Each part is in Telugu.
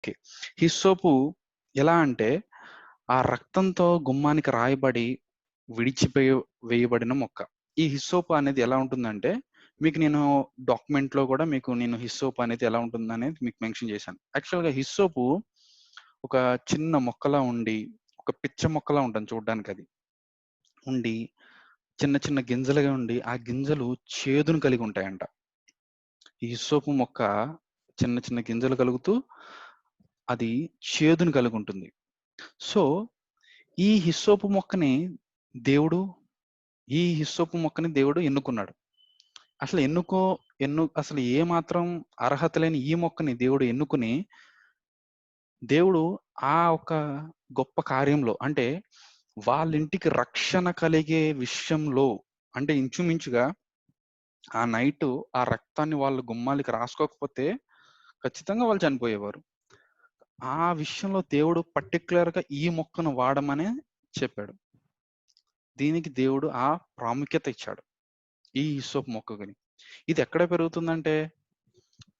ఓకే. హిస్సోపు ఎలా అంటే, ఆ రక్తంతో గుమ్మానికి రాయబడి వేయబడిన మొక్క. ఈ హిస్సోపు అనేది ఎలా ఉంటుందంటే, మీకు నేను డాక్యుమెంట్‌లో గూడా మీకు నేను హిస్సోపు అనేది ఎలా ఉంటుందనేది మీకు మెన్షన్ చేశాను. యాక్చువల్‌గా హిస్సోపు ఒక చిన్న మొక్కలా ఉండి, ఒక పిచ్చ మొక్కలా ఉంటుంది చూడ్డానికది. ఉండి, చిన్న చిన్న గింజలుగా ఉండి, ఆ గింజలు చేదును కలిగి ఉంటాయంట. ఈ హిస్సోపు మొక్క చిన్న చిన్న గింజలు కలుగుతూ, అది చేదును కలిగుంటుంది. సో, ఈ హిస్సోపు మొక్కని దేవుడు దేవుడు ఎన్నుకున్నాడు. అసలు అసలు ఏమాత్రం అర్హత లేని ఈ మొక్కని దేవుడు ఎన్నుకుని, దేవుడు ఆ ఒక గొప్ప కార్యంలో అంటే, వాళ్ళింటికి రక్షణ కలిగే విషయంలో అంటే ఇంచుమించుగా ఆ నైటు ఆ రక్తాన్ని వాళ్ళ గుమ్మాలకి రాసుకోకపోతే ఖచ్చితంగా వాళ్ళు చనిపోయేవారు. ఆ విషయంలో దేవుడు పర్టిక్యులర్‌గా ఈ మొక్కను వాడమనే చెప్పాడు. దీనికి దేవుడు ఆ ప్రాముఖ్యత ఇచ్చాడు. ఈ హిస్సోపు మొక్కకి. ఇది ఎక్కడ పెరుగుతుందంటే,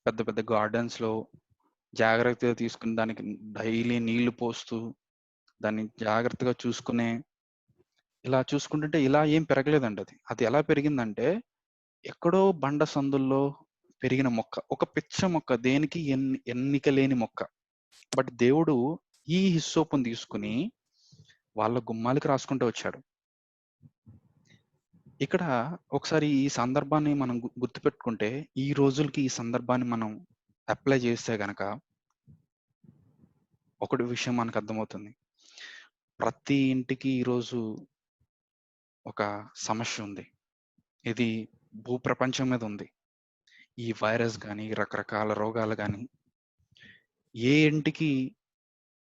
పెద్ద పెద్ద గార్డెన్స్‌లో జాగ్రత్తగా తీసుకొని దానికి డైలీ నీళ్లు పోస్తూ, దాన్ని జాగ్రత్తగా ఇలా చూసుకుంటుంటే ఇలా ఏం పెరగలేదండి అది. అది ఎలా పెరిగిందంటే, ఎక్కడో బండ సందుల్లో పెరిగిన మొక్క. ఒక పిచ్చ మొక్క. దేనికి ఎన్నిక లేని మొక్క. బట్ దేవుడు ఈ హిస్సోపుని తీసుకొని వాళ్ళ గుమ్మాలకి రాసుకుంటూ వచ్చాడు. ఇక్కడ ఒకసారి ఈ సందర్భాన్ని మనం గుర్తుపెట్టుకుంటే, ఈ రోజులకి ఈ సందర్భాన్ని మనం అప్లై చేస్తే గనక, ఒకటి విషయం మనకు అర్థమవుతుంది. ప్రతి ఇంటికి ఈరోజు ఒక సమస్య ఉంది. ఇది భూప్రపంచం మీద ఉంది. ఈ వైరస్ గాని, రకరకాల రోగాలు గాని, ఏ ఇంటికి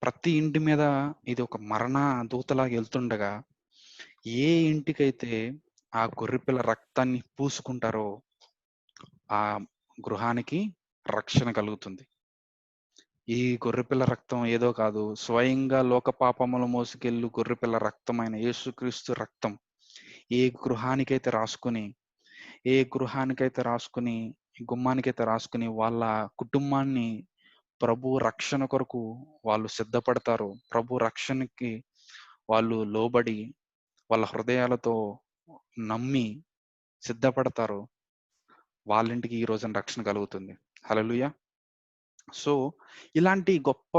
ప్రతి ఇంటి మీద ఇది ఒక మరణ దూతలాగా ఎళ్తుండగా, ఏ ఇంటికైతే ఆ గొర్రెపిల్ల రక్తాన్ని పూసుకుంటారో, ఆ గృహానికి రక్షణ కలుగుతుంది. ఈ గొర్రెపిల్ల రక్తం ఏదో కాదు. స్వయంగా లోక పాపములు మోసుకెళ్ళు గొర్రెపిల్ల రక్తమైన యేసుక్రీస్తు రక్తం ఏ గృహానికైతే రాసుకొని, ఏ గృహానికైతే రాసుకొని, గుమ్మానికైతే రాసుకొని, వాళ్ళ కుటుంబాన్ని ప్రభు రక్షణ కొరకు వాళ్ళు సిద్ధపడతారో, ప్రభు రక్షణకి వాళ్ళు లోబడి, వాళ్ళ హృదయాలతో నమ్మి సిద్ధపడతారో, వాళ్ళింటికి ఈ రోజున రక్షణ కలుగుతుంది. హల్లెలూయా! సో, ఇలాంటి గొప్ప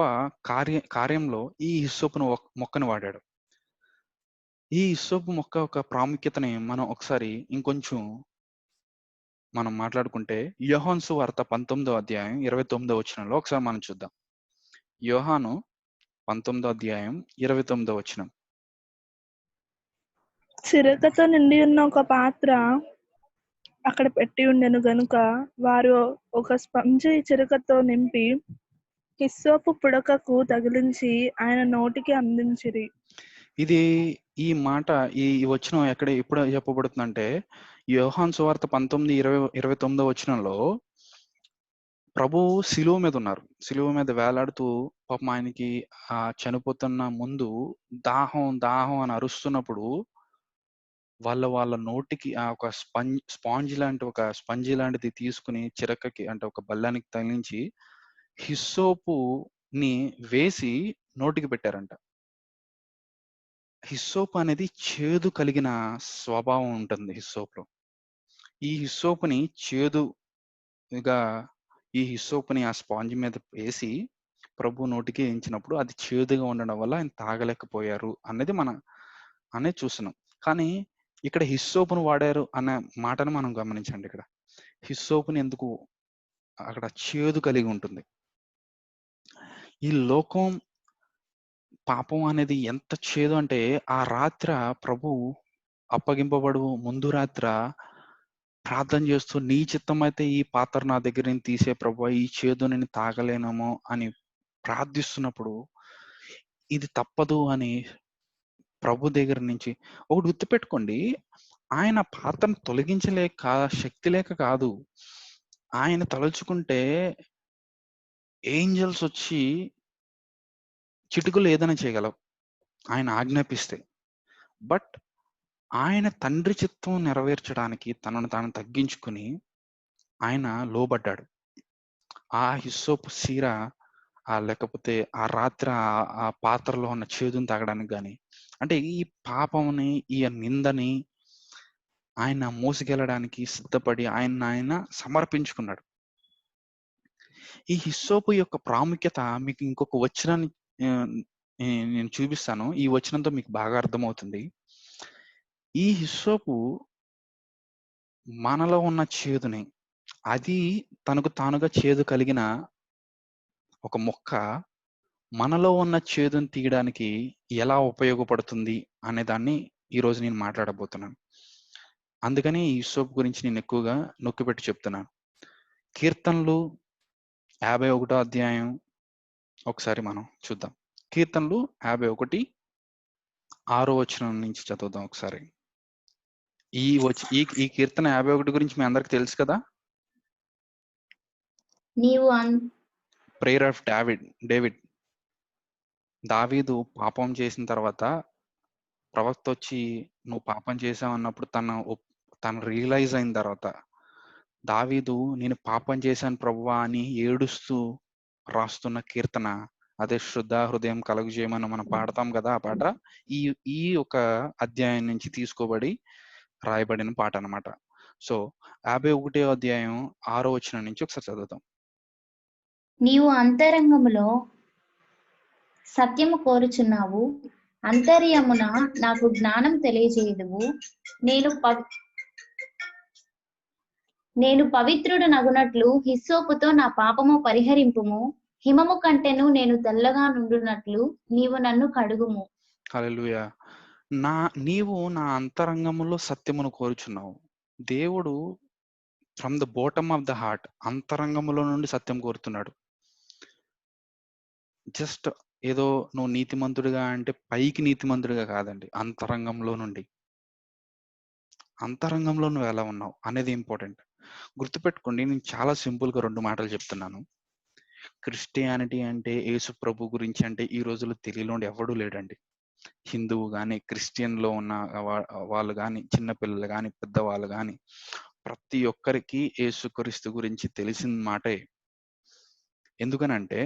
కార్యంలో ఈ హిస్సోపును మొక్కను వాడాడు. ఈ హిస్సోపు మొక్క యొక్క ప్రాముఖ్యతని మనం ఒకసారి ఇంకొంచెం మనం మాట్లాడుకుంటే, యోహాను సువార్త 19వ అధ్యాయం 29వ వచనంలో ఒకసారి మనం చూద్దాం. యోహాను 19వ అధ్యాయం 29వ వచనం. చిరకతో నిండి ఉన్న ఒక పాత్ర అక్కడ పెట్టి ఉండెను గనుక వారు ఒక స్పంజి చిరకతో నింపి హిస్సోపు పుడకకు తగిలించి ఆయన నోటికి అందించిరి. ఇది ఈ మాట ఈ వచనం ఎప్పుడు చెప్పబడుతుందంటే, యోహాను సువార్త 19, 20, 29వ వచనంలో ప్రభువు శిలువ మీద ఉన్నారు. శిలువ మీద వేలాడుతూ పాపం ఆయనకి చనిపోతున్న ముందు దాహం, దాహం అని అరుస్తున్నప్పుడు వాళ్ళ నోటికి ఒక స్పాంజి లాంటిది తీసుకొని చిరకకి అంటే ఒక బల్లానికి తగిలించి హిస్సోపుని వేసి నోటికి పెట్టారంట. హిస్సోపు అనేది చేదు కలిగిన స్వభావం ఉంటుంది హిస్సోపులో. ఈ హిస్సోపుని చేదుగా ఈ హిస్సోపుని ఆ స్పాంజ్ మీద వేసి ప్రభు నోటికి ఎంచినప్పుడు అది చేదుగా ఉండడం వల్ల ఆయన తాగలేకపోయారు అనేది చూస్తున్నాం. కానీ ఇక్కడ హిస్సోపును వాడారు అన్న మాటను మనం గమనించండి ఇక్కడ. హిస్సోపుని ఎందుకు అక్కడ చేదు కలిగి ఉంటుంది. ఈ లోకం పాపం అనేది ఎంత చేదు అంటే ఆ రాత్ర ప్రభువు అప్పగింపబడు ముందు రాత్ర ప్రార్థన చేస్తూ నీ చిత్తమైతే ఈ పాత్ర నా దగ్గర నుంచి తీసే ప్రభువా ఈ చేదు నేను తాగలేనేమో అని ప్రార్థిస్తున్నప్పుడు ఇది తప్పదు అని ప్రభు దగ్గర నుంచి ఒకటి గుర్తుపెట్టుకోండి. ఆయన పాత్రను శక్తి లేక కాదు. ఆయన తలుచుకుంటే ఏంజెల్స్ వచ్చి చిటికలో ఏదైనా చేయగలవు. ఆయన ఆజ్ఞాపిస్తే. బట్ ఆయన తండ్రి చిత్తం నెరవేర్చడానికి తనను తాను తగ్గించుకొని ఆయన లోబడ్డాడు. ఆ హిస్సోపు సీర లేకపోతే ఆ రాత్రి ఆ పాత్రలో ఉన్న చేదుని తాగడానికి గాని, అంటే ఈ పాపముని, ఈ నిందని ఆయన మోసుకెళ్ళడానికి సిద్ధపడి ఆయన సమర్పించుకున్నాడు. ఈ హిస్సోపు యొక్క ప్రాముఖ్యత మీకు ఇంకొక వచనాన్ని ఆహ్, నేను చూపిస్తాను. ఈ వచనంతో మీకు బాగా అర్థమవుతుంది. ఈ హిస్సోపు మనలో ఉన్న చేదుని, అది తనకు తానుగా చేదు కలిగిన ఒక మొక్క మనలో ఉన్న చేదుని తీయడానికి ఎలా ఉపయోగపడుతుంది అనే దాన్ని ఈరోజు నేను మాట్లాడబోతున్నాను. అందుకని ఈ హిస్సోపు గురించి నేను ఎక్కువగా నొక్కిపెట్టి చెప్తున్నాను. కీర్తనలు 51 అధ్యాయం ఒకసారి మనం చూద్దాం. కీర్తనలు 51 6 వచనం నుంచి చదువుదాం ఒకసారి. ఈ కీర్తన 51 గురించి మీ అందరికి తెలుసు కదా? నీవు ప్రేయర్ ఆఫ్ డేవిడ్. దావీదు పాపం చేసిన తర్వాత ప్రవక్త వచ్చి నువ్వు పాపం చేసావు అన్నప్పుడు తను రియలైజ్ అయిన తర్వాత దావీదు నేను పాపం చేశాను ప్రభువా అని ఏడుస్తూ రాస్తున్న కీర్తన అదే శుద్ధ హృదయం కలుగజేయమని మనం పాడతాం కదా. ఆ పాట ఈ ఈ ఒక అధ్యాయం నుంచి తీసుకోబడి రాయబడిన పాట అన్నమాట. సో 51 అధ్యాయం 6 వచనం నుంచి ఒకసారి చదువుతాం. నీవు అంతరంగములో సత్యము కోరుచున్నావు, అంతర్యమున నాకు జ్ఞానం తెలియజేయుదువు. నేను పవిత్రుడు నగునట్లు హిస్సోపుతో నా పాపము పరిహరింపుము. హిమము కంటెను నేను తెల్లగా నుండునట్లు నీవు నన్ను కడుగుము. హల్లెలూయా. నీవు నా అంతరంగములో సత్యమును కోరుచున్నావు. దేవుడు from the bottom of the heart, అంతరంగములో నుండి సత్యం కోరుతున్నాడు. జస్ట్ ఏదో నువ్వు నీతిమంతుడిగా అంటే పైకి నీతిమంతుడిగా కాదండి, అంతరంగంలో నుండి. అంతరంగంలో నువ్వు ఎలా ఉన్నావు అనేది ఇంపార్టెంట్. గుర్తుపెట్టుకోండి, నేను చాలా సింపుల్గా 2 మాటలు చెప్తున్నాను. క్రిస్టియానిటీ అంటే యేసు ప్రభు గురించి అంటే ఈ రోజుల్లో తెలియలోండి ఎవడూ లేడండి. హిందువు కానీ, క్రిస్టియన్లో ఉన్న వాళ్ళు కానీ, చిన్నపిల్లలు కానీ, పెద్దవాళ్ళు కానీ, ప్రతి ఒక్కరికి యేసుక్రీస్తు గురించి తెలిసిన మాటే. ఎందుకనంటే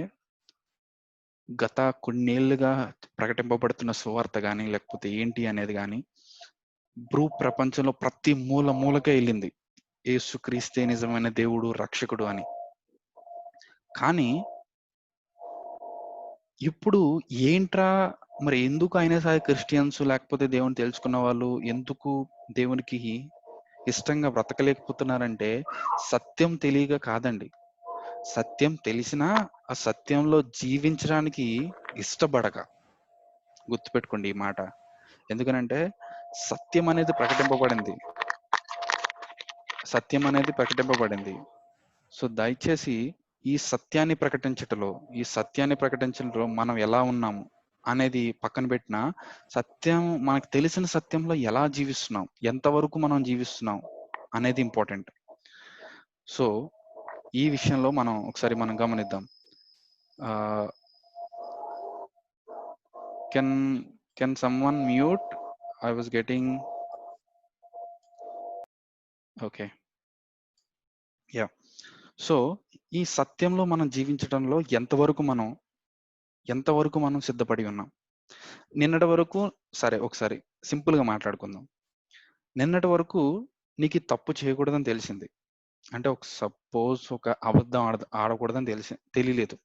గత కొన్నేళ్లుగా ప్రకటింపబడుతున్న సువార్త కానీ, లేకపోతే ఏంటి అనేది కానీ ప్రపంచంలో ప్రతి మూలకే వెళ్ళింది, యేసుక్రీస్తే నిజమైన దేవుడు, రక్షకుడు అని. కానీ ఇప్పుడు ఏంట్రా మరి ఎందుకు అయినా సరే క్రిస్టియన్స్ లేకపోతే దేవుని తెలుసుకున్న వాళ్ళు ఎందుకు దేవునికి ఇష్టంగా బ్రతకలేకపోతున్నారంటే సత్యం తెలియక కాదండి. సత్యం తెలిసినా ఆ సత్యంలో జీవించడానికి ఇష్టపడక. గుర్తుపెట్టుకోండి ఈ మాట. ఎందుకనంటే సత్యం అనేది ప్రకటింపబడింది. సో దయచేసి ఈ సత్యాన్ని ప్రకటించడంలో మనం ఎలా ఉన్నాము అనేది పక్కన పెట్టిన సత్యం, మనకు తెలిసిన సత్యంలో ఎలా జీవిస్తున్నాం, ఎంతవరకు మనం జీవిస్తున్నాం అనేది ఇంపార్టెంట్. సో ఈ విషయంలో ఒకసారి మనం గమనిద్దాం. Can someone mute? I was getting okay yeah. So ఈ సత్యంలో మనం జీవించడంలో ఎంతవరకు మనం సిద్ధపడి ఉన్నాం. నిన్నటి వరకు సరే ఒకసారి సింపుల్గా మాట్లాడుకుందాం. నిన్నటి వరకు నీకు తప్పు చేయకూడదని తెలిసింది, అంటే సపోజ్ ఒక అబద్ధం ఆడకూడదని తెలియలేదు.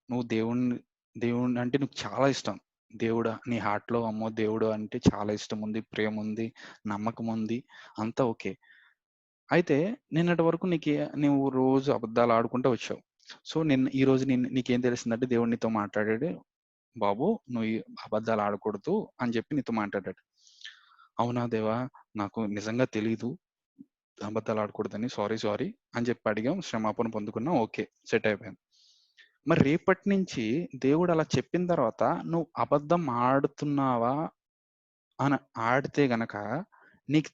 నువ్వు దేవుణ్ణి అంటే నీకు చాలా ఇష్టం. దేవుడు నీ హార్ట్లో అమ్మో దేవుడు అంటే చాలా ఇష్టం ఉంది, ప్రేమ ఉంది, నమ్మకం ఉంది, అంతా ఓకే. అయితే నిన్నటి వరకు నువ్వు రోజు అబద్ధాలు ఆడుకుంటూ వచ్చావు. సో ఈ రోజు నీకేం తెలిసిందంటే దేవుడు నీతో మాట్లాడాడు, బాబు నువ్వు ఈ అబద్ధాలు ఆడకూడదు అని చెప్పి నీతో మాట్లాడాడు. అవునా దేవా, నాకు నిజంగా తెలీదు అబద్ధాలు ఆడకూడదని, సారీ అని చెప్పి అడిగాం, క్షమాపణ పొందుకున్నాం, ఓకే సెట్ అయిపోయింది. మరి రేపటి నుంచి దేవుడు అలా చెప్పిన తర్వాత నువ్వు అబద్ధం ఆడుతున్నావా అని ఆడితే గనక నీకు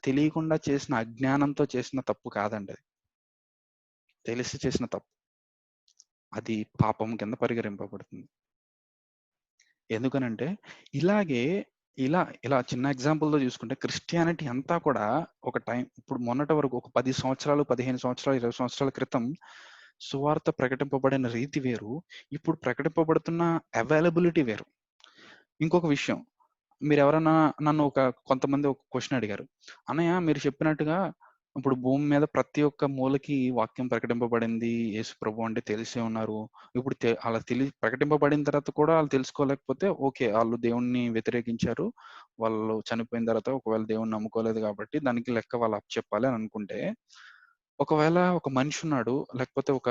తెలియకుండా చేసిన అజ్ఞానంతో చేసిన తప్పు కాదండి, అది తెలిసి చేసిన తప్పు. అది పాపం కింద పరిగణింపబడుతుంది. ఎందుకనంటే ఇలా చిన్న ఎగ్జాంపుల్తో చూసుకుంటే క్రిస్టియానిటీ అంతా కూడా ఒక టైం, ఇప్పుడు మొన్నటి వరకు ఒక 10 సంవత్సరాలు, 15 సంవత్సరాలు, 20 సంవత్సరాల క్రితం సువార్త ప్రకటింపబడిన రీతి వేరు. ఇప్పుడు ప్రకటింపబడుతున్న అవైలబిలిటీ వేరు. ఇంకొక విషయం, మీరెవరన్నా నన్ను కొంతమంది ఒక క్వెషన్ అడిగారు. "అన్నయ్య మీరు చెప్పినట్టుగా ఇప్పుడు భూమి మీద ప్రతి ఒక్క మూలకి వాక్యం ప్రకటింపబడింది. యేసు ప్రభు అంటే తెలిసే ఉన్నారు. ఇప్పుడు అలా ప్రకటింపబడిన తర్వాత కూడా ఆళ్ళు తెలుసుకోలేకపోతే ఓకే. ఆళ్ళు దేవుడిని వ్యతిరేకించారు. వాళ్ళు చనిపోయిన తర్వాత ఒకవేళ దేవుడిని నమ్ముకోలేదు కాబట్టి దానికి లెక్క వాళ్ళు అప్పచెప్పాలి" అని అనుకుంటే, ఒకవేళ ఒక మనిషి ఉన్నాడు, లేకపోతే ఒక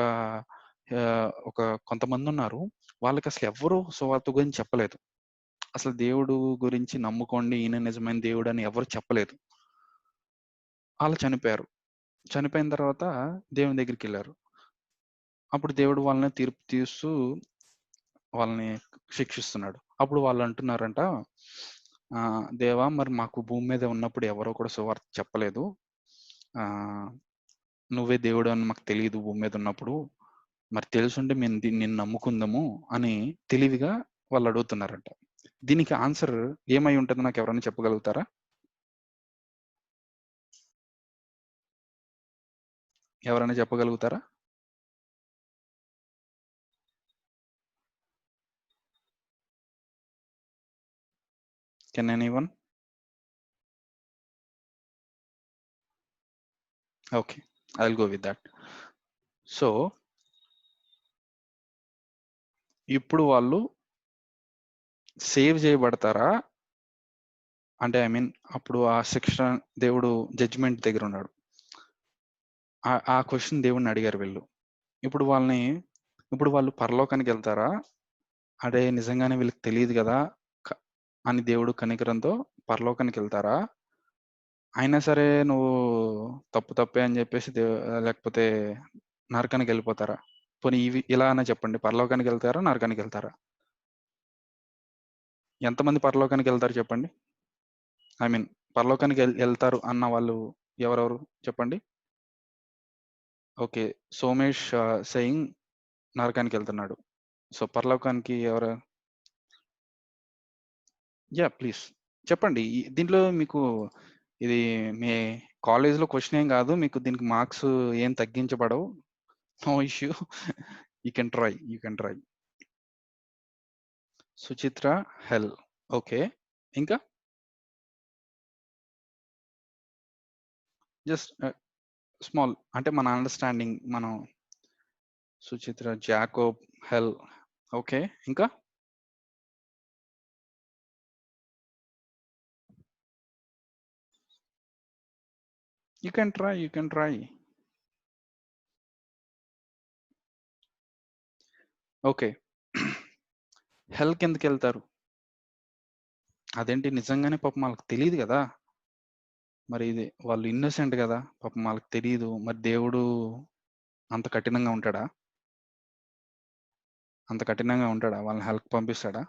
కొంతమందున్నారు. వాళ్ళకసలు ఎవ్వరు సువార్త గురించి చెప్పలేదు. అసలు దేవుడు గురించి నమ్ముకోండి, ఈయన నిజమైన దేవుడని ఎవరు చెప్పలేదు. ఆళ్ళు చనిపోయారు. చనిపోయిన తర్వాత దేవుని దగ్గరికెళ్లారు. అప్పుడు దేవుడు వాళ్ళని తీర్పు తీరుస్తూ వాళ్ళని శిక్షిస్తున్నాడు. అప్పుడు వాళ్ళంటున్నారంట, దేవా! మరి మాకు భూమి మీద ఉన్నప్పుడు ఎవరో కూడా సువార్త చెప్పలేదు. ఆహ్, నువ్వే దేవుడు అని మాకు తెలీదు భూమి మీద ఉన్నప్పుడు. మరి తెలిసుంటే మేము నిన్ను నమ్ముకుందుము అని తెలివిగా వాళ్ళడుగుతున్నారంట. దీనికి ఆన్సర్ ఏమై ఉంటదో నాకెవరైనా చెప్పగలుగుతారా? ఎవరైనా చెప్పగలుగుతారా? Can anyone? Okay. I will go with that. So, ఇప్పుడు వాళ్ళు సేవ్ చేయబడతారా? అంటే ఐ మీన్ అప్పుడు ఆ శిక్ష దేవుడు జడ్జ్‌మెంట్ దగ్గరున్నాడు. ఆ క్వెషన్ దేవుడిని అడిగారు వీళ్ళు. ఇప్పుడు ఇప్పుడు వాళ్ళు పరలోకానికెళ్తారా? అరే! నిజంగానే వీళ్ళకి తెలీదు గదా! క అని దేవుడు కనికరంతో పరలోకానికెళ్తారా? అయినా సరే నువ్వు తప్పే అని జెప్పేసి లేకపోతే నరకానికెళ్ళిపోతారా? పోనీ ఇలా అన్నా చెప్పండి. పరలోకానికెళ్తారా? నరకానికెళ్తారా? ఎంతమంది పరలోకానికెళ్తారు చెప్పండి? ఐ మీన్ పరలోకానికి ఎళ్తారు అన్న వాళ్ళు ఎవరెవరు చెప్పండి? ఓకే. సోమేష్ సేయింగ్ నరకానికెళ్తున్నాడు. సో, పరలోకానికి ప్లీజ్ చెప్పండి. దీంట్లో మీకు ఇది మీ కాలేజ్‌లో క్వెషన్ ఏం గాదు. మీకు దీనికి మార్క్స్ ఏం తగ్గించబడవు. No issue. You can try. You can try. Suchitra hell. Okay. ఇంకా? జస్ట్ స్మాల్ అంటే మన అండర్‌స్టాండింగ్ మనం సుచిత్ర, జాకోబ్, హెల్. ఓకే. ఇంకా? You can try. You can try. Okay. హెల్‌కెందుకెళ్తారు? అదేంటి నిజంగానే పాపం ఆళ్ళకి తెలీదు గదా! మరి ఇది వాళ్ళు ఇన్నోసెంట్ గదా! పాపం ఆళ్ళకి తెలీదు. మరి దేవుడు అంత కఠినంగా ఉంటాడా? అంత కఠినంగా ఉంటాడా? వాళ్ళని హెల్‌కి పంపిస్తాడా?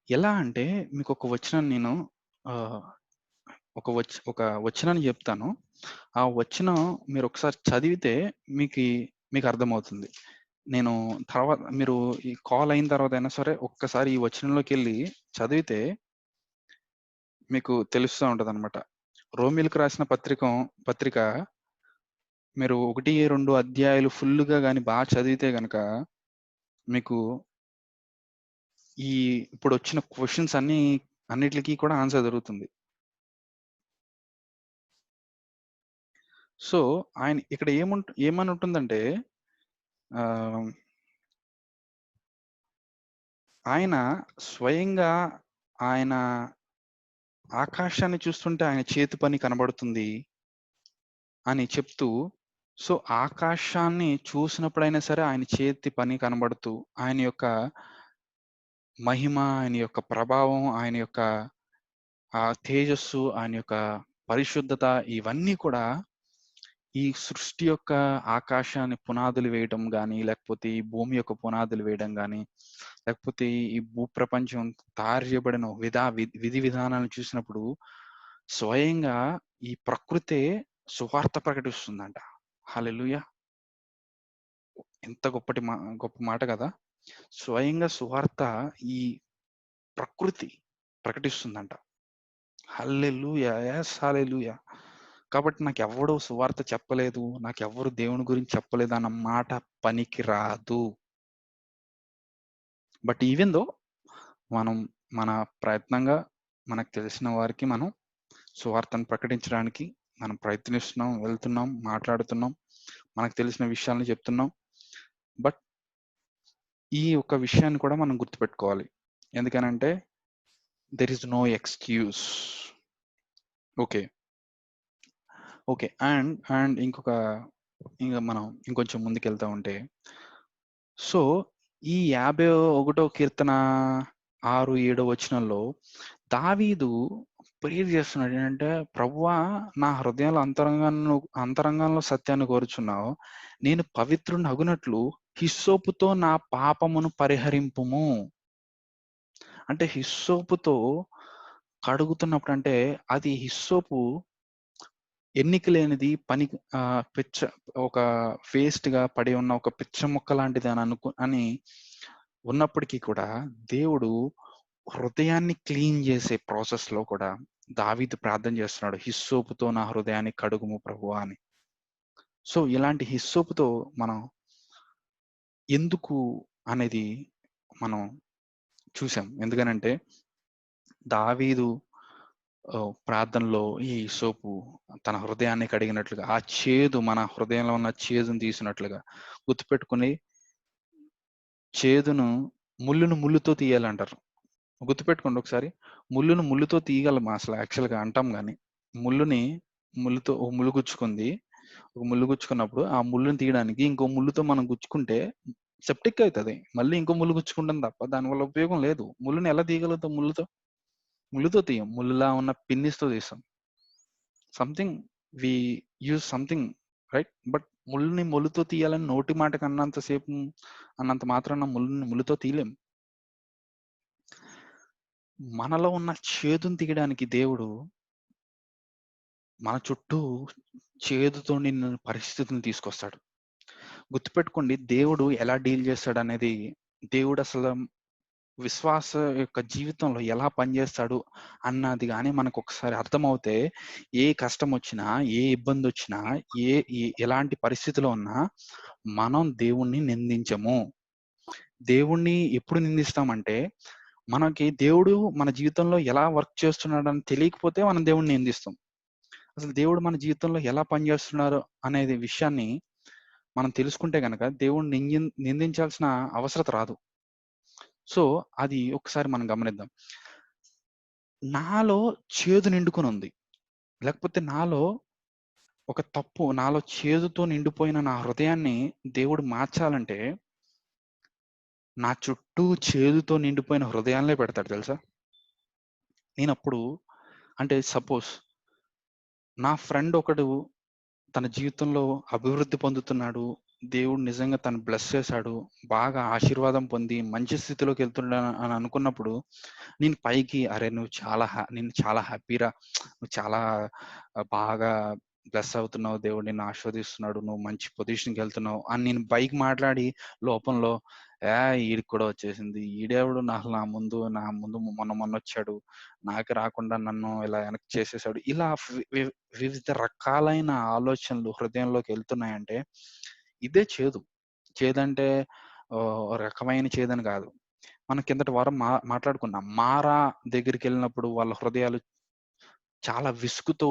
ఎలా అంటే మీకొక వచనం నేను ఆహ్, ఒక వచనాన్ని జెప్తాను. ఆ వచనం మీరొకసారి చదివితే మీకర్థమవుతుంది. నేను మీరు ఈ కాల్ అయిన తర్వాతైనా సరే ఒక్కసారి ఈ వచనంలోకెళ్ళి చదివితే మీకు తెలుస్తా ఉంటదనమాట. రోమీయులకు రాసిన పత్రిక మీరు 1, 2 అధ్యాయాలు ఫుల్లుగా గాని చదివితే గనక మీకు ఈ ఇప్పుడొచ్చిన క్వెషన్స్ అన్నిట్లికి కూడా ఆన్సర్ దొరుకుతుంది. సో, ఆయన ఇక్కడ ఏమనుంటుందంటే ఆహ్, ఆయన స్వయంగా ఆయన ఆకాశాన్ని చూస్తుంటే ఆయన చేతి పని కనబడుతుంది అని చెప్తూ, సో, ఆకాశాన్ని చూసినప్పుడైనా సరే ఆయన చేతి పని కనబడుతూ, ఆయన యొక్క మహిమ, ఆయన యొక్క ప్రభావం, ఆయన యొక్క తేజస్సు, ఆయన యొక్క పరిశుద్ధత ఇవన్నీ కూడా ఈ సృష్టి యొక్క ఆకాశాన్ని పునాదులు వేయడం గాని, లేకపోతే ఈ భూమి యొక్క పునాదులు వేయడం గాని, లేకపోతే ఈ భూప్రపంచం తయారు చేయబడిన విధి విధానాలను చూసినప్పుడు స్వయంగా ఈ ప్రకృతే సువార్త ప్రకటిస్తుందంట. హల్లెలూయా! ఎంత గొప్ప మాట కదా! స్వయంగా సువార్త ఈ ప్రకృతి ప్రకటిస్తుందంట. హల్లెలూయా! యెస్ హల్లెలూయా! కాబట్టి నాకెవ్వడు సువార్త చెప్పలేదు, నాకెవ్వరు దేవుని గురించి చెప్పలేదు అన్న మాట పనికి రాదు. బట్ ఈవెన్ దో మనం మన ప్రయత్నంగా మనకు తెలిసిన వారికి మనం సువార్తను ప్రకటించడానికి మనం ప్రయత్నిస్తున్నాం, వెళ్తున్నాం, మాట్లాడుతున్నాం, మనకు తెలిసిన విషయాలను చెప్తున్నాం. బట్ ఈ ఒక విషయాన్ని కూడా మనం గుర్తుపెట్టుకోవాలి. ఎందుకనంటే there is no excuse. Okay. Okay. And ఇంక మనం ఇంకొంచెం ముందుకెళ్తా ఉంటే, సో, ఈ 51 కీర్తన 6, 7 వచనంలో దావీదు ప్రేయర్ చేస్తున్నాడు. ఏంటంటే, ప్రభువా నా హృదయంలో అంతరంగంలో సత్యాన్ని కోరుచున్నావు. నేను పవిత్రుడనగునట్లు హిస్సోపుతో నా పాపమును పరిహరింపుము. అంటే హిస్సోపుతో కడుగుతున్నప్పుడు అంటే అది హిస్సోపు ఎన్నిక లేనిది ఒక వేస్ట్‌గా పడి ఉన్న ఒక పిచ్చ మొక్క లాంటిది అని ఉన్నప్పటికీ కూడా దేవుడు హృదయాన్ని క్లీన్ చేసే ప్రాసెస్‌లో కూడా దావీదు ప్రార్థన చేస్తున్నాడు. హిస్సోపుతో నా హృదయాన్ని కడుగుము ప్రభువా అని. సో, ఇలాంటి హిస్సోపుతో మనం ఎందుకు అనేది మనం చూసాం. ఎందుకనంటే దావీదు ప్రార్థనలో ఈ హిస్సోపు తన హృదయాన్ని కడిగినట్లుగా, ఆ చేదు మన హృదయంలో ఉన్న చేదును తీసినట్లుగా గుర్తుపెట్టుకొని చేదును ముల్లును ముల్లుతో తీయాలంటారు. గుర్తుపెట్టుకోండి ఒకసారి. ముల్లును ముల్లుతో తీయగలం అసలు యాక్చువల్‌గా అంటాం గానీ, ముల్లుని ముల్లుతో ఒక ముల్లు గుచ్చుకుంది. ఒక ముల్లు గుచ్చుకున్నప్పుడు ఆ ముల్లుని తీయడానికి ఇంకో ముల్లుతో మనం గుచ్చుకుంటే సెప్టిక్ అయితది. మళ్ళీ ఇంకో ముల్లు గుచ్చుకుంటాం తప్ప దానివల్ల ఉపయోగం లేదు. ముల్లుని ఎలా తీయగలుగుతాం ముల్లుతో? ముల్లుతో తీయం. ముల్లులా ఉన్న పిన్నిస్‌తో తీస్తాం. Something we use something right? But ముల్లుని ముల్లుతో తీయాలని నోటి మాటకి అన్నంత మాత్రాన ముల్లుని ముల్లుతో తీయలేం. మనలో ఉన్న చేదుని తీయడానికి దేవుడు మన చుట్టూ చేదుతో నిండిన పరిస్థితిని తీసుకొస్తాడు. గుర్తుపెట్టుకోండి దేవుడు ఎలా డీల్ చేస్తాడనేది, దేవుడు అసలు విశ్వాస యొక్క జీవితంలో ఎలా పనిచేస్తాడు అన్నది గాని మనకొకసారి అర్థమవుతే, ఏ కష్టమొచ్చినా, ఏ ఇబ్బందొచ్చినా, ఎలాంటి పరిస్థితిలో ఉన్నా మనం దేవుణ్ణి నిందించము. దేవుణ్ణి ఎప్పుడు నిందిస్తామంటే, మనకి దేవుడు మన జీవితంలో ఎలా వర్క్ చేస్తున్నాడని తెలియకపోతే మనం దేవుడిని నిందిస్తాం. అసలు దేవుడు మన జీవితంలో ఎలా పనిచేస్తున్నారు అనేది విషయాన్ని మనం తెలుసుకుంటే గనక దేవుడిని నిందించాల్సిన అవసరత రాదు. సో, అది ఒకసారి మనం గమనిద్దాం. నాలో చేదు నిండుకొనుంది. లేకపోతే నాలో చేదుతో నిండిపోయిన నా హృదయాన్ని దేవుడు మార్చాలంటే, నా చుట్టూ చేదుతో నిండిపోయిన హృదయాలనే పెడతాడు తెలుసా? నేనప్పుడు అంటే సపోజ్ నా ఫ్రెండ్ ఒకడు తన జీవితంలో అభివృద్ధి పొందుతున్నాడు. దేవుడు నిజంగా తనను బ్లెస్ చేశాడు. బాగా ఆశీర్వాదం పొంది మంచి స్థితిలోకి వెళ్తున్నాడు అని అనుకున్నప్పుడు, నేను పైకి "అరే! నేను చాలా హ్యాపీరా. నువ్వు చాలా బాగా బ్లెస్ అవుతున్నావు. దేవుడు నిన్ను ఆశీర్వదిస్తున్నాడు. నువ్వు మంచి పొజిషన్‌కెళ్తున్నావు" అని నేను పైకి మాట్లాడి లోపంలో ఈడికి కూడా వచ్చేసింది. ఈడెవడు నా ముందు మొన్నొచ్చాడు. నాకు రాకుండా నన్ను ఇలా వెనక్కి చేసేసాడు. ఇలా వివిధ రకాలైన ఆలోచనలు హృదయంలోకి వెళ్తున్నాయంటే ఇదే చేదు. చేదంటే ఓ రకమైన చేదని కాదు. మనం కిందటి వారం మాట్లాడుకున్నాం. మారా దగ్గరికెళ్ళినప్పుడు వాళ్ళ హృదయాలు చాలా విసుగుతో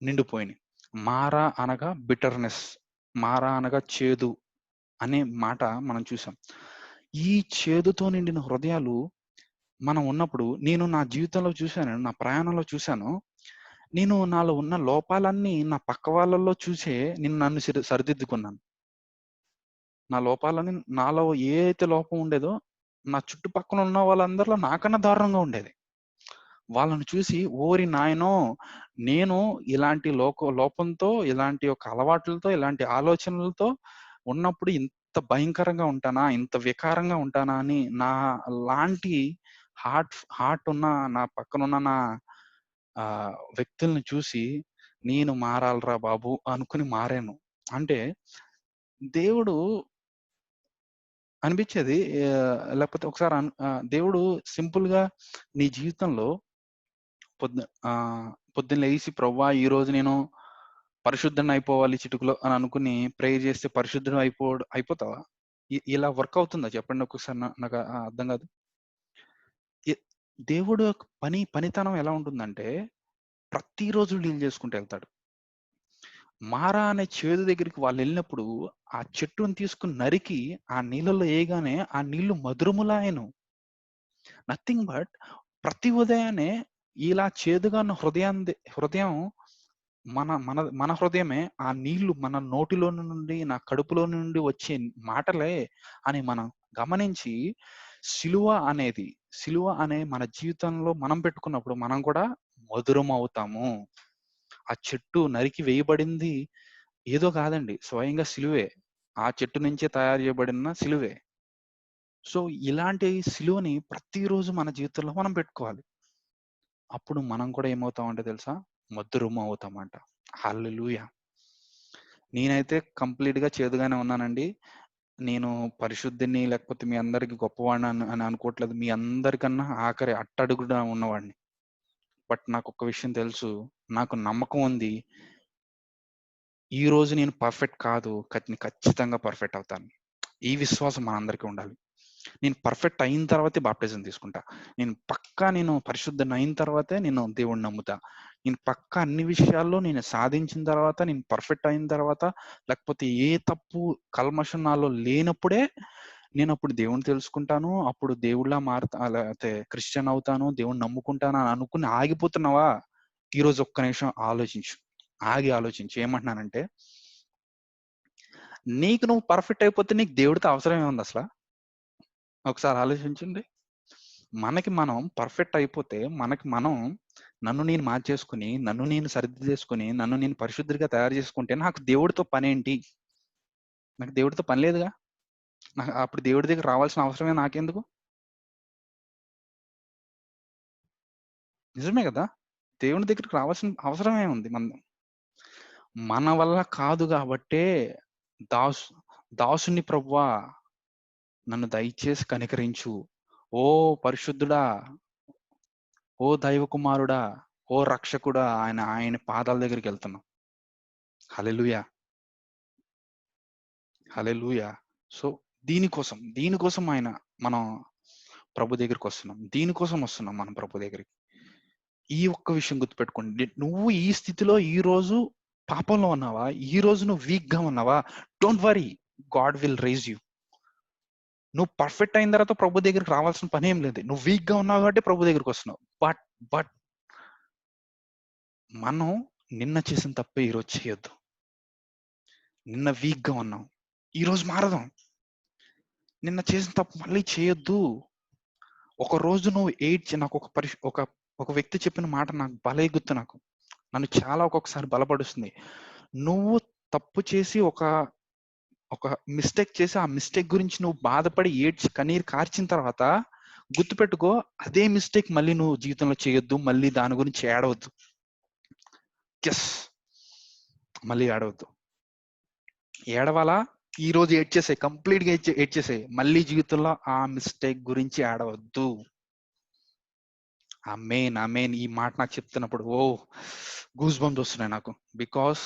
నిండిపోయినాయి. మారా అనగా బిటర్‌నెస్. మారా అనగా చేదు అనే మాట మనం చూసాం. ఈ చేదుతో నిండిన హృదయాలు మనం ఉన్నప్పుడు నేను నా జీవితంలో చూసాను. నా ప్రయాణంలో చూసాను. నేను నాలో ఉన్న లోపాలన్నీ నా పక్క వాళ్ళలో చూసే నన్ను సరిదిద్దుకున్నాను. నా లోపాలని నాలో ఏ అయితే లోపం ఉండేదో నా చుట్టుపక్కల ఉన్న వాళ్ళందరిలో నాకన్నా దారుణంగా ఉండేది. వాళ్ళని చూసి ఓరి నాయనో! నేను ఇలాంటి లోపంతో, ఇలాంటి యొక్క అలవాట్లతో, ఇలాంటి ఆలోచనలతో ఉన్నప్పుడు ఇంత భయంకరంగా ఉంటానా? ఇంత వికారంగా ఉంటానా? అని నా లాంటి హార్ట్ ఉన్న నా పక్కనున్న వ్యక్తుల్ని చూసి నేను మారాలిరా బాబు! అనుకుని మారాను. అంటే దేవుడు అనిపిచ్చేది లేకపోతే ఒకసారి దేవుడు సింపుల్‌గా నీ జీవితంలో పొద్దున్న లెగిసి "ప్రవ్వా! ఈరోజు నేను పరిశుద్ధుడిని అయిపోవాలి చిటుకులో అని అనుకుని ప్రేయర్ చేస్తే పరిశుద్ధుడు అయిపోతావా? ఇలా వర్క్ అవుతుందా చెప్పండి ఒక్కసారి? నాకు అర్థం కాదు. దేవుడు యొక్క పనితనం ఎలా ఉంటుందంటే ప్రతిరోజు డీల్ చేసుకుంటూ వెళ్తాడు. మారా అనే చేదు దగ్గరికి వాళ్ళు వెళ్ళినప్పుడు ఆ చెట్టును తీసుకుని నరికి ఆ నీళ్ళలో వేయగానే ఆ నీళ్లు మధురములాయను. నథింగ్ బట్ ప్రతి ఉదయాన్నే ఇలా చేదుగా ఉన్న హృదయం మన మన మన హృదయమే ఆ నీళ్లు మన నోటిలో నుండి, నా కడుపులో నుండి వచ్చే మాటలే అని మనం గమనించి సిలువ అనే మన జీవితంలో మనం పెట్టుకున్నప్పుడు మనం కూడా మధురం అవుతాము. ఆ చెట్టు నరికి వేయబడింది ఏదో కాదండి, స్వయంగా సిలువే. ఆ చెట్టు నుంచే తయారు చేయబడిన సిలువే. సో ఇలాంటి సిలువని ప్రతిరోజు మన జీవితంలో మనం పెట్టుకోవాలి. అప్పుడు మనం కూడా ఏమవుతామంటే తెలుసా? మధురం అవుతామంట. హల్లెలూయా! నేనైతే కంప్లీట్‌గా చేదుగానే ఉన్నానండి. నేను పరిశుద్ధిని లేకపోతే మీ అందరికి గొప్పవాడిని అని అనుకోవట్లేదు. మీ అందరికన్నా ఆఖరి అట్టడుగున ఉన్నవాడిని. బట్ నాకొక్క విషయం తెలుసు. నాకు నమ్మకం ఉంది. ఈరోజు నేను పర్ఫెక్ట్ కాదు. ఖచ్చితంగా పర్ఫెక్ట్ అవుతాను. ఈ విశ్వాసం మనందరికీ ఉండాలి. నేను పర్ఫెక్ట్ అయిన తర్వాతే బాప్టిజం తీసుకుంటా. నేను పరిశుద్ధుడిని అయిన తర్వాతే నేను దేవుడిని నమ్ముతా. నేను పక్కా అన్ని విషయాల్లో నేను సాధించిన తర్వాత, నేను పర్ఫెక్ట్ అయిన తర్వాత, లేకపోతే ఏ తప్పు కల్మషం నాలో లేనప్పుడే నేనప్పుడు దేవుడిని తెలుసుకుంటాను. అప్పుడు దేవుడిలా మారుతా, లేకపోతే క్రిస్టియన్ అవుతాను, దేవుడిని నమ్ముకుంటాను అని అనుకుని ఆగిపోతున్నావా? ఈరోజు ఒక్క నిమిషం ఆలోచించు. ఆలోచించు. ఏమంటున్నానంటే, నీకు నువ్వు పర్ఫెక్ట్ అయిపోతే నీకు దేవుడితో అవసరం ఏముంది అసల? ఒకసారి ఆలోచించండి. మనకి మనం పర్ఫెక్ట్ అయిపోతే, నన్ను నేను మార్చేసుకొని, నన్ను నేను సరిదిద్దేసుకొని, నన్ను నేను పరిశుద్ధుడిగా తయారు చేసుకుంటే నాకు దేవుడితో పనేంటి? నాకు దేవుడితో పని లేదుగా. అప్పుడు దేవుడి దగ్గర రావాల్సిన అవసరమే నాకెందుకు? నిజమే గదా! దేవుని దగ్గరికి రావాల్సిన అవసరం ఏముంది? మన వల్ల కాదు గాబట్టే దాసుని ప్రభువా నన్ను దయచేసి కనికరించు. ఓ పరిశుద్ధుడా! ఓ దైవ కుమారుడా! ఓ రక్షకుడా! ఆయన పాదాల దగ్గరికెళ్తున్నాం. హల్లెలూయా! హల్లెలూయా! సో, దీనికోసం మనం ప్రభు దగ్గరికొస్తున్నాం. దీనికోసం వస్తున్నాం మనం ప్రభు దగ్గరికి. ఈ ఒక్క విషయం గుర్తుపెట్టుకోండి. నువ్వు ఈ స్థితిలో ఈరోజు పాపంలో ఉన్నావా? ఈరోజు నువ్వు వీక్‌గా ఉన్నావా? Don't worry. God will rise you. నువ్వు పర్ఫెక్ట్ అయిన తర్వాత ప్రభు దగ్గరికి రావాల్సిన పనేం లేదు. నువ్వు వీక్‌గా ఉన్నావు కాబట్టి ప్రభు దగ్గరికొస్తున్నావు. బట్ బట్ మనం నిన్న చేసిన తప్పే ఈరోజు చేయొద్దు. నిన్న వీక్‌గా ఉన్నాం. ఈరోజు మారదాం. నిన్న చేసిన తప్పు మళ్ళీ చేయొద్దు. ఒకరోజు నువ్వు ఒక వ్యక్తి చెప్పిన మాట నాకు భలే గుర్తు నాకు. నన్ను చాలా ఒక్కొక్కసారి బలపరుస్తుంది. నువ్వు తప్పు చేసి ఒక మిస్టేక్ చేసి, ఆ మిస్టేక్ గురించి నువ్వు బాధపడి ఏడ్చి కన్నీరు కార్చిన తర్వాత గుర్తుపెట్టుకో, అదే మిస్టేక్ మళ్ళీ నువ్వు జీవితంలో చేయొద్దు. మళ్ళీ దాని గురించి ఏడవద్దు. యెస్. మళ్ళీ ఏడవద్దు. ఏడవాలా? ఈరోజు ఏడ్చేసేయి. కంప్లీట్‌గా ఏడ్చేసేయి. మళ్ళీ జీవితంలో ఆ మిస్టేక్ గురించి ఏడవద్దు. ఆమేన్. ఆమేన్. ఈ మాట నాకు చెప్తున్నప్పుడు గూస్ బంప్స్ వస్తున్నాయి నాకు. బికాజ్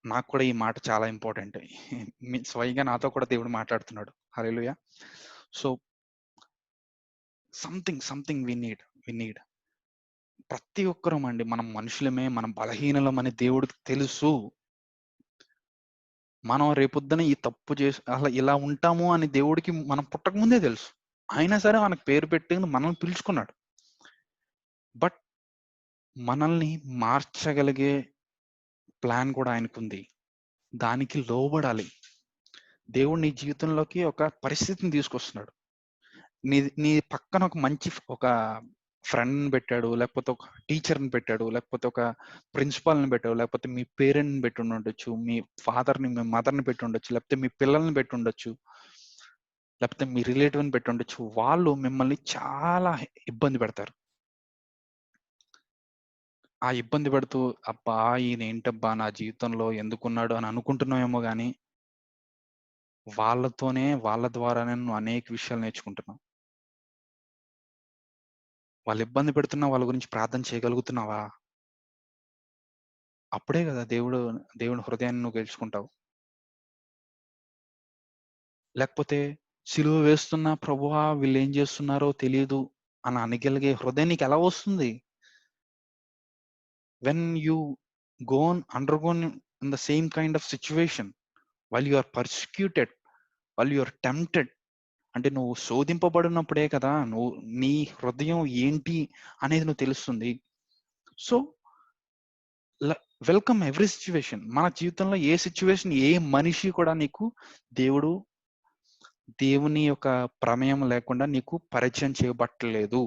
నాకు కూడా ఈ మాట చాలా ఇంపార్టెంట్. స్వయంగా నాతో కూడా దేవుడు మాట్లాడుతున్నాడు. Hallelujah! So, something we need. ప్రతి ఒక్కరమండి మనం మనుషులమే, మనం బలహీనులమని దేవుడికి తెలుసు. మనం రేపొద్దున ఈ తప్పు చేసి అసలు ఇలా ఉంటాము అని దేవుడికి మనం పుట్టకముందే తెలుసు. అయినా సరే మనకు పేరు పెట్టి మనల్ని పిలుచుకున్నాడు. బట్ మనల్ని మార్చగలిగే ప్లాన్ కూడా ఆయనకుంది. దానికి లోబడాలి. దేవుడు నీ జీవితంలోకి ఒక పరిస్థితిని తీసుకొస్తున్నాడు. నీ పక్కన ఒక మంచి ఒక ఫ్రెండ్‌ని పెట్టాడు. లేకపోతే ఒక టీచర్‌ని పెట్టాడు. లేకపోతే ఒక ప్రిన్సిపల్‌ని పెట్టాడు. లేకపోతే మీ పేరెంట్‌ని పెట్టుండొచ్చు. మీ ఫాదర్‌ని, మీ మదర్‌ని పెట్టుండొచ్చు. లేకపోతే మీ పిల్లల్ని పెట్టుండొచ్చు. లేకపోతే మీ రిలేటివ్‌ని పెట్టుండొచ్చు. వాళ్ళు మిమ్మల్ని చాలా ఇబ్బంది పెడతారు. ఆ ఇబ్బంది పెడుతూ, అబ్బా! ఈయనేంటబ్బా నా జీవితంలో ఎందుకున్నాడు అని అనుకుంటున్నావేమో గానీ, వాళ్ళ ద్వారానే నువ్వు అనేక విషయాలు నేర్చుకుంటున్నావు. వాళ్ళు ఇబ్బంది పెడుతున్నా వాళ్ళ గురించి ప్రార్థన చేయగలుగుతున్నావా? అప్పుడే కదా దేవుని హృదయాన్ని నువ్వు గెలుచుకుంటావు. లేకపోతే సిలువ వేస్తున్నా ప్రభువా వీళ్ళేం చేస్తున్నారో తెలీదు అని అనగలిగే హృదయం నీకు ఎలా వస్తుంది? When you undergone in the same kind of situation, while you are persecuted, while you are tempted, అంటే నువ్వు శోధింపబడినప్పుడే కదా నీ హృదయం ఏంటి అనేది నువ్వు తెలుస్తుంది. So welcome every situation. మన జీవితంలో ఏ సిచ్యువేషన్, ఏ మనిషి కూడా నీకు దేవుని యొక్క ప్రమేయం లేకుండా నీకు పరిచయం చేయబట్టలేదు.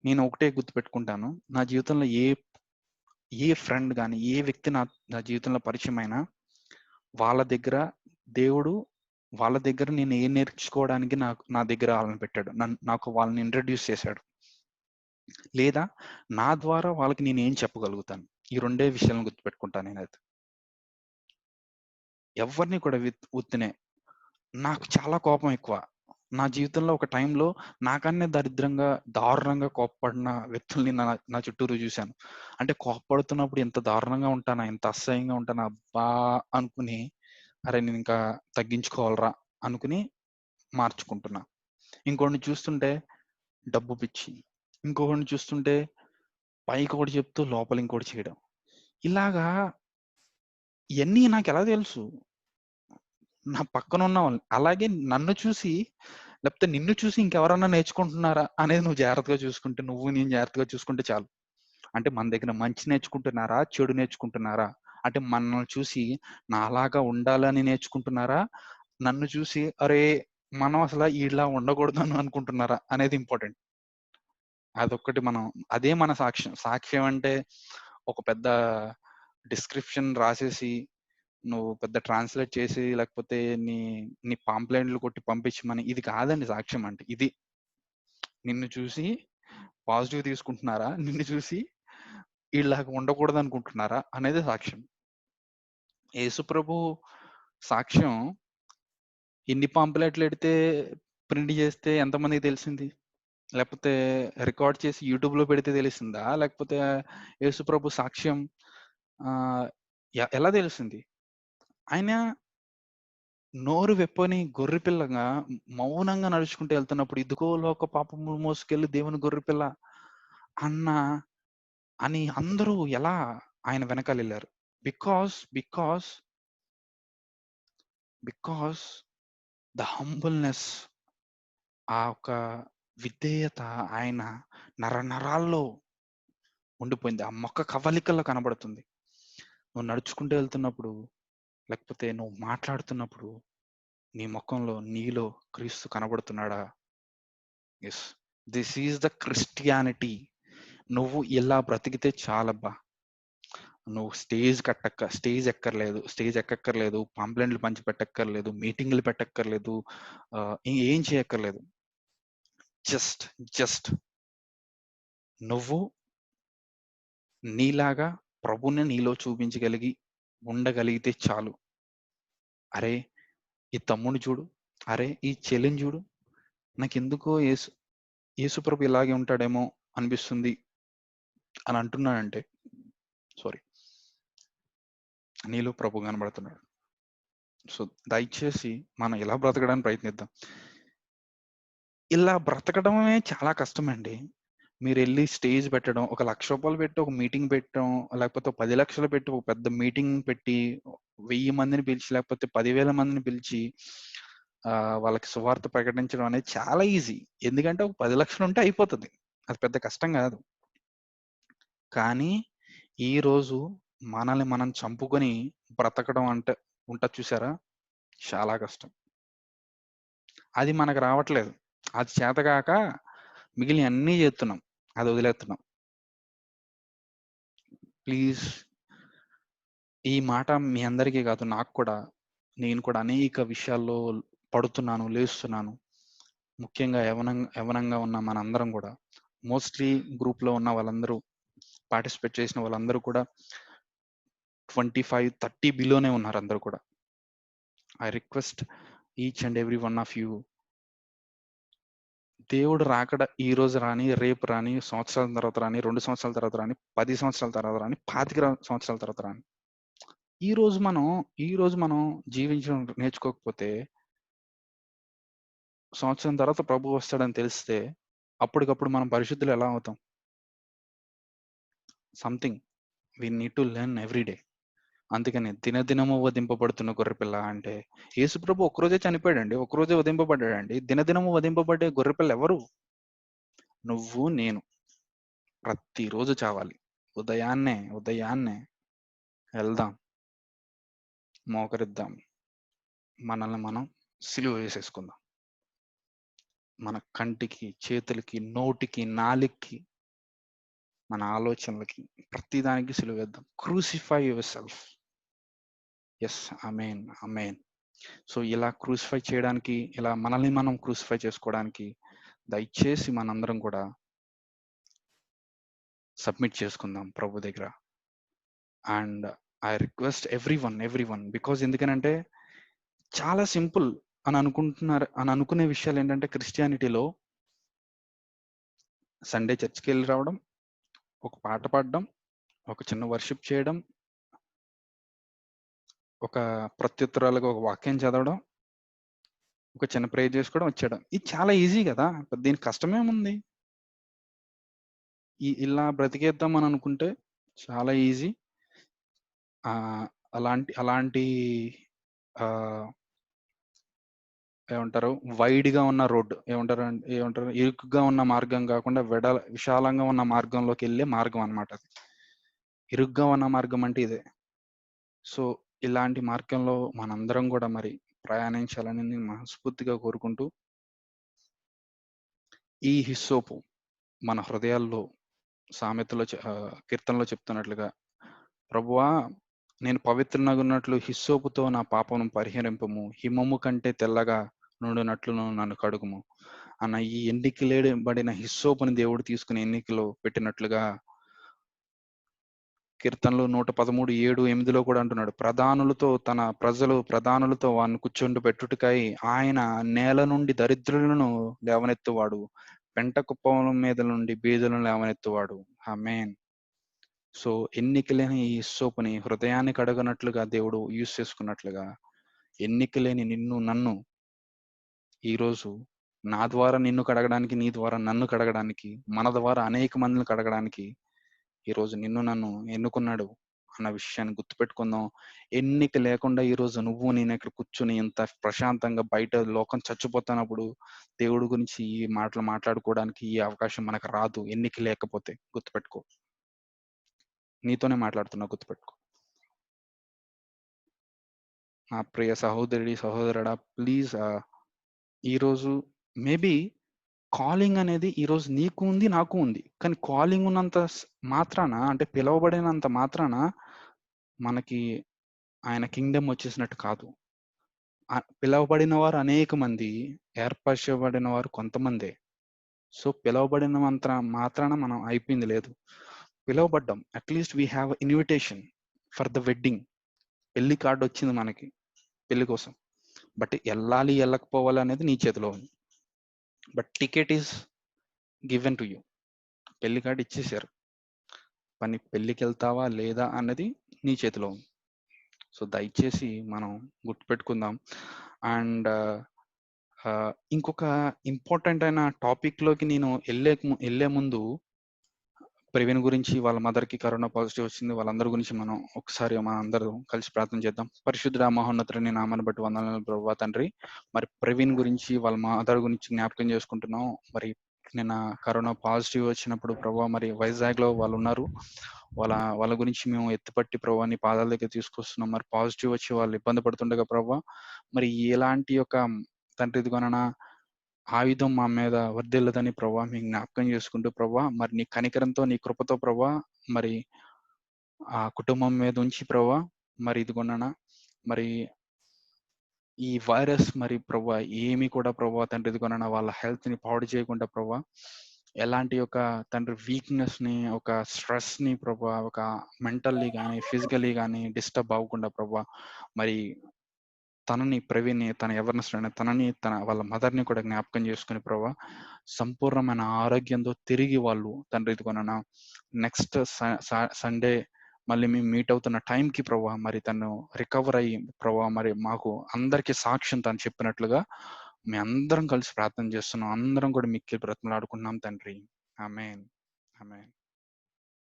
నేను ఒకటే గుర్తుపెట్టుకుంటాను, నా జీవితంలో ఏ ఫ్రెండ్ కానీ ఏ వ్యక్తి నా జీవితంలో పరిచయం అయినా వాళ్ళ దగ్గర నేను ఏం నేర్చుకోవడానికి నా దగ్గర వాళ్ళని పెట్టాడు, నాకు వాళ్ళని ఇంట్రడ్యూస్ చేశాడు, లేదా నా ద్వారా వాళ్ళకి నేను ఏం చెప్పగలుగుతాను. ఈ రెండే విషయాలను గుర్తుపెట్టుకుంటాను నేనైతే. ఎవరిని కూడా ఉత్తినే నాకు చాలా కోపం ఎక్కువ. నా జీవితంలో ఒక టైంలో నాకన్నే దారుణంగా కోప్పడిన వ్యక్తుల్ని నా చుట్టూరు చూశాను. అంటే కోప్పడుతున్నప్పుడు ఎంత దారుణంగా ఉంటానా, ఎంత అసహ్యంగా ఉంటానా, అబ్బా అనుకుని అరే నేను ఇంకా తగ్గించుకోవాలరా అనుకుని మార్చుకుంటున్నా. ఇంకొకరిని చూస్తుంటే డబ్బు పిచ్చి, ఇంకొకరిని చూస్తుంటే పైకి ఒకటి చెప్తూ లోపల ఇంకోటి చేయడం. ఇలాగా ఇవన్నీ నాకు ఎలా తెలుసు? నా పక్కన ఉన్న వాళ్ళు. అలాగే నన్ను చూసి లేకపోతే నిన్ను చూసి ఇంకెవరన్నా నేర్చుకుంటున్నారా అనేది నువ్వు జాగ్రత్తగా చూసుకుంటే, నేను జాగ్రత్తగా చూసుకుంటే చాలు. అంటే మన దగ్గర మంచి నేర్చుకుంటున్నారా, చెడు నేర్చుకుంటున్నారా, అంటే మనల్ని చూసి నాలాగా ఉండాలని నేర్చుకుంటున్నారా, నన్ను చూసి అరే మనం అసలు ఇలా ఉండకూడదు అని అనుకుంటున్నారా అనేది ఇంపార్టెంట్. అదొక్కటి అదే మన సాక్ష్యం అంటే ఒక పెద్ద డిస్క్రిప్షన్ రాసేసి నువ్వు పెద్ద ట్రాన్స్లేట్ చేసి లేకపోతే నీ పాంప్లెంట్లు కొట్టి పంపించమని ఇది కాదండి సాక్ష్యం. అంటే ఇది నిన్ను చూసి పాజిటివ్ తీసుకుంటున్నారా, నిన్ను చూసి వీళ్ళలాగా ఉండకూడదు అనుకుంటున్నారా అనేది సాక్ష్యం. యేసుప్రభు సాక్ష్యం ఎన్ని పాంప్లెట్లు ఎడితే ప్రింట్ చేస్తే ఎంతమందికి తెలిసింది, లేకపోతే రికార్డ్ చేసి యూట్యూబ్ లో పెడితే తెలిసిందా, లేకపోతే యేసుప్రభు సాక్ష్యం ఎలా తెలిసింది? ఆయన నోరు వెప్పని గొర్రెపిల్లగా మౌనంగా నడుచుకుంటూ వెళ్తున్నప్పుడు ఇదిగో లోక పాపములు మోసుకెళ్ళి దేవుని గొర్రెపిల్ల అని అందరూ ఎలా ఆయన వెనకాల వెళ్ళారు? బికాస్ ద హంబుల్నెస్, ఆ ఒక విధేయత ఆయన నరాల్లో ఉండిపోయింది. ఆ మొక్క కవలికల్లో కనబడుతుంది. నువ్వు నడుచుకుంటూ వెళ్తున్నప్పుడు లేకపోతే నువ్వు మాట్లాడుతున్నప్పుడు నీ ముఖంలో నీలో క్రీస్తు కనబడుతున్నాడా? Yes, this is the Christianity. నువ్వు ఇలా బ్రతికితే చాలబ్బా. నువ్వు స్టేజ్ ఎక్కక్కర్లేదు, పాంప్లెంట్లు పంచి పెట్టక్కర్లేదు, మీటింగ్లు పెట్టక్కర్లేదు, ఏం చేయక్కర్లేదు. జస్ట్ నువ్వు నీలాగా ప్రభుని నీలో చూపించగలిగి ఉండగలిగితే చాలు. అరే ఈ తమ్ముని చూడు, అరే ఈ చెల్లిని చూడు, నాకెందుకో యేసుప్రభు ఇలాగే ఉంటాడేమో అనిపిస్తుంది అని అంటున్నాడంటే సారీ, నీలో ప్రభు కనబడుతున్నాడు. సో దయచేసి మనం ఇలా బ్రతకడానికి ప్రయత్నిద్దాం. ఇలా బ్రతకడమే చాలా కష్టమండి. మీరు వెళ్ళి స్టేజ్ పెట్టడం, ఒక ₹1,00,000 పెట్టి ఒక మీటింగ్ పెట్టడం, లేకపోతే 10 లక్షలు పెట్టి ఒక పెద్ద మీటింగ్ పెట్టి 1000 మందిని పిలిచి లేకపోతే 10,000 మందిని పిలిచి వాళ్ళకి సువార్త ప్రకటించడం అనేది చాలా ఈజీ. ఎందుకంటే ఒక 10 లక్షలు ఉంటే అయిపోతుంది, అది పెద్ద కష్టం కాదు. కానీ ఈ రోజు మనల్ని మనం చంపుకొని బ్రతకడం అంటే ఉంటుంది చూసారా, చాలా కష్టం. అది మనకు రావట్లేదు, అది చేతగాక మిగిలిన అన్నీ చేస్తున్నాం, అది వదిలేస్తున్నాం. ప్లీజ్ ఈ మాట మీ అందరికీ కాదు, నాకు కూడా, నేను కూడా అనేక విషయాల్లో పడుతున్నాను, లేస్తున్నాను. ముఖ్యంగా యవనంగా ఉన్న మనందరం కూడా, మోస్ట్లీ గ్రూప్లో ఉన్న వాళ్ళందరూ, పార్టిసిపేట్ చేసిన వాళ్ళందరూ కూడా 25-30 బిలోనే ఉన్నారు అందరూ కూడా. I request each and every one of you, దేవుడు రాకడ ఈ రోజు రాని, రేపు రాని, సంవత్సరాల తర్వాత రాని, 2 సంవత్సరాల తర్వాత రాని, 10 సంవత్సరాల తర్వాత రాని, 25 సంవత్సరాల తర్వాత రాని. ఈ రోజు మనం జీవించడం నేర్చుకోకపోతే సంవత్సరం తర్వాత ప్రభు వస్తాడని తెలిస్తే అప్పటికప్పుడు మనం పరిశుద్ధులు ఎలా అవుతాం? Something we need to learn every day. అందుకని దినదినము వధింపబడుతున్న గొర్రెపిల్ల అంటే యేసుప్రభు ఒక్కరోజే చనిపోయాడండి, ఒక్కరోజే వధింపబడ్డాడండి. దినదినము వధింపబడే గొర్రెపిల్ల ఎవరు? నువ్వు నేను ప్రతిరోజు చావాలి. ఉదయాన్నే వెళ్దాం, మోకరిద్దాం, మనల్ని మనం సిలువ వేసేసుకుందాం. మన కంటికి, చేతులకి, నోటికి, నాలికి, మన ఆలోచనలకి, ప్రతిదానికి సిలువ వేద్దాం. Crucify yourself. Yes, amen, amen. So ఇలా క్రూసిఫై చేయడానికి, ఇలా మనల్ని మనం క్రూసిఫై చేసుకోవడానికి దయచేసి మనందరం కూడా సబ్మిట్ చేసుకుందాం ప్రభు దగ్గర. And I request every one because ఎందుకనంటే చాలా సింపుల్ అని అనుకునే విషయాలు ఏంటంటే క్రిస్టియానిటీలో సండే చర్చ్కి వెళ్ళి రావడం, ఒక పాట పాడడం, ఒక చిన్న వర్షిప్ చేయడం, ఒక ప్రత్యుత్తరాలుగా ఒక వాక్యం చదవడం, ఒక చిన్న ప్రేయర్ చేసుకోవడం, వచ్చేయడం. ఇది చాలా ఈజీ కదా, దీనికి కష్టమేముంది? ఇలా బ్రతికేద్దాం అని అనుకుంటే చాలా ఈజీ. అలాంటి ఏమంటారు, వైడ్ గా ఉన్న రోడ్డు ఏమంటారు ఇరుకుగా ఉన్న మార్గం కాకుండా విశాలంగా ఉన్న మార్గంలోకి వెళ్ళే మార్గం అన్నమాట అది. ఇరుగ్గా ఉన్న మార్గం అంటే ఇదే. సో ఇలాంటి మార్గంలో మనందరం కూడా మరి ప్రయాణించాలని నేను మనస్ఫూర్తిగా కోరుకుంటూ, ఈ హిస్సోపు మన హృదయాల్లో సామెతలో కీర్తనలో చెప్తున్నట్లుగా, ప్రభువా నేను పవిత్రనగున్నట్లు హిస్సోపుతో నా పాపను పరిహరింపము, హిమము కంటే తెల్లగా నుండినట్లు నన్ను కడుగుము అన్న ఈ ఎన్నికలేబడిన హిస్సోపుని దేవుడు తీసుకుని ఎన్నికలో పెట్టినట్లుగా కీర్తనలు 113:7-8 కూడా అంటున్నాడు, తన ప్రధానులతో వారిని కూర్చొని పెట్టుటకై ఆయన నేల నుండి దరిద్రులను లేవనెత్తువాడు, పెంట కుప్పల మీద నుండి బీదలను లేవనెత్తువాడు. ఆమేన్. సో ఎన్నికలేని ఈ హిస్సోపుని హృదయాన్ని కడగనట్లుగా దేవుడు యూజ్ చేసుకున్నట్లుగా, ఎన్నికలేని నిన్ను నన్ను ఈరోజు నా ద్వారా నిన్ను కడగడానికి, నీ ద్వారా నన్ను కడగడానికి, మన ద్వారా అనేక మందిని కడగడానికి ఈరోజు నిన్ను నన్ను ఎన్నుకున్నాడు అన్న విషయాన్ని గుర్తుపెట్టుకుందాం. ఎన్నిక లేకుండా ఈరోజు నువ్వు నేను ఇక్కడ కూర్చుని ఇంత ప్రశాంతంగా బయట లోకం చచ్చిపోతున్నప్పుడు దేవుడి గురించి ఈ మాటలు మాట్లాడుకోవడానికి ఈ అవకాశం మనకు రాదు, ఎన్నిక లేకపోతే. గుర్తుపెట్టుకో, నీతోనే మాట్లాడుతున్నా, గుర్తుపెట్టుకో. నా ప్రియ సహోదరుడా, ప్లీజ్ ఈరోజు మేబీ కాలింగ్ అనేది ఈరోజు నీకు ఉంది, నాకు ఉంది. కానీ కాలింగ్ ఉన్నంత మాత్రాన, అంటే పిలవబడినంత మాత్రాన మనకి ఆయన కింగ్డమ్ వచ్చేసినట్టు కాదు. పిలవబడిన వారు అనేక మంది, ఏర్పరచబడిన వారు కొంతమందే. సో పిలవబడిన మాత్రాన మనం అయిపోయింది లేదు. పిలవబడ్డాం, at least we have invitation for the wedding. పెళ్లి కార్డు వచ్చింది మనకి పెళ్లి కోసం. బట్ వెళ్ళాలి వెళ్ళకపోవాలి అనేది నీ చేతిలో ఉంది. But ticket is given to you. పెళ్లి కార్డు ఇచ్చేసారు, పని పెళ్లికి వెళ్తావా లేదా అన్నది నీ చేతిలో ఉంది. సో దయచేసి మనం గుర్తుపెట్టుకుందాం. అండ్ ఇంకొక ఇంపార్టెంట్ అయిన టాపిక్ లోకి నేను వెళ్ళే ముందు, ప్రవీణ్ గురించి, వాళ్ళ మదర్కి కరోనా పాజిటివ్ వచ్చింది, వాళ్ళందరి గురించి మనం ఒకసారి మన అందరూ కలిసి ప్రార్థన చేద్దాం. పరిశుద్ధుడా మహోన్నతుని నామాన్ని బట్టి వందనాలు ప్రభువా తండ్రి. మరి ప్రవీణ్ గురించి, వాళ్ళ మదర్ గురించి జ్ఞాపకం చేసుకుంటున్నాం. మరి నిన్న కరోనా పాజిటివ్ వచ్చినప్పుడు ప్రభువా, మరి వైజాగ్ లో వాళ్ళు ఉన్నారు, వాళ్ళ గురించి మేము ఎత్తుపట్టి ప్రభువా నీ పాదాల దగ్గర తీసుకొస్తున్నాం. మరి పాజిటివ్ వచ్చి వాళ్ళు ఇబ్బంది పడుతుండగా ప్రభువా, మరి ఎలాంటి యొక్క తండ్రి ఇదిగోనైనా ఆయుధం మా మీద వర్ధిల్లదని ప్రభా మీకు జ్ఞాపకం చేసుకుంటూ ప్రభా, మరి నీ కనికరంతో, నీ కృపతో ప్రభా, మరి ఆ కుటుంబం మీద ఉంచి ప్రభా, మరి ఇదిగొన్నా మరి ఈ వైరస్ మరి ప్రభా ఏమి కూడా ప్రభా తండ్రి ఇదిగొన్నా వాళ్ళ హెల్త్ ని పాడు చేయకుండా ప్రభా, ఎలాంటి ఒక తండ్రి వీక్నెస్ ని, ఒక స్ట్రెస్ ని ప్రభా, ఒక మెంటల్లీ కానీ ఫిజికలీ కానీ డిస్టర్బ్ అవ్వకుండా ప్రభా, మరి తనని ప్రవీణ్ని, తన యవ్వనస్తుడైన తనని, వాళ్ళ మదర్‌ని కూడా జ్ఞాపకం చేసుకొని ప్రభా, సంపూర్ణమైన ఆరోగ్యంతో తిరిగి వాళ్ళు తండ్రి ఇదిగోనైనా నెక్స్ట్ సండే మళ్ళీ మేము మీట్ అవుతున్న టైంకి ప్రభా, మరి తను రికవర్ అయ్యి ప్రభా, మరి మాకు అందరికీ సాక్ష్యం తను చెప్పినట్లుగా మీ అందరం కలిసి ప్రార్థన చేస్తున్నాం. అందరం కూడా మీకు బ్రతిమలాడుకుంటున్నాం తండ్రి. ఆమేన్. ఆమేన్.